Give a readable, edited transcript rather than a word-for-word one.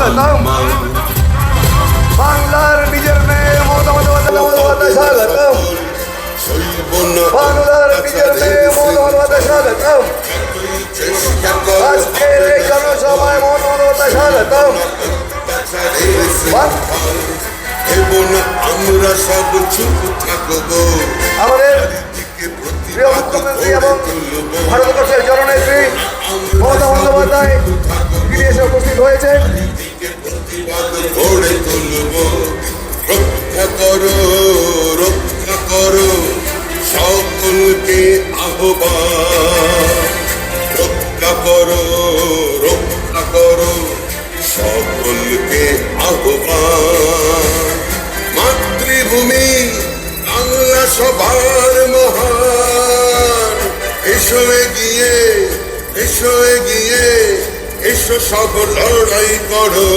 স্বাগতম। বাংলার নিজের মেয়ে মমতা বন্দ্যোপাধ্যায় স্বাগতম। বাংলার নিজের মেয়ে মমতা বন্দ্যোপাধ্যায় স্বাগতম। আজকের এই জনসভায় মমতা বন্দ্যোপাধ্যায় স্বাগতম। আমরা সব চুপ থাকবো। আমাদের প্রিয় মুখ্যমন্ত্রী এবং ভারতবর্ষের জননেত্রী মমতা বন্দ্যোপাধ্যায় তিনি এসে উপস্থিত হয়েছেন। গড়ে তুলব, রক্ষা করো, রক্ষা করো, সকলকে আহ্বান। রক্ষা করো, রক্ষা করো, সকলকে আহ্বান। মাতৃভূমি বাংলা সবার মহান। এসো এগিয়ে, এসো এগিয়ে, এসো সব লড়াই করো।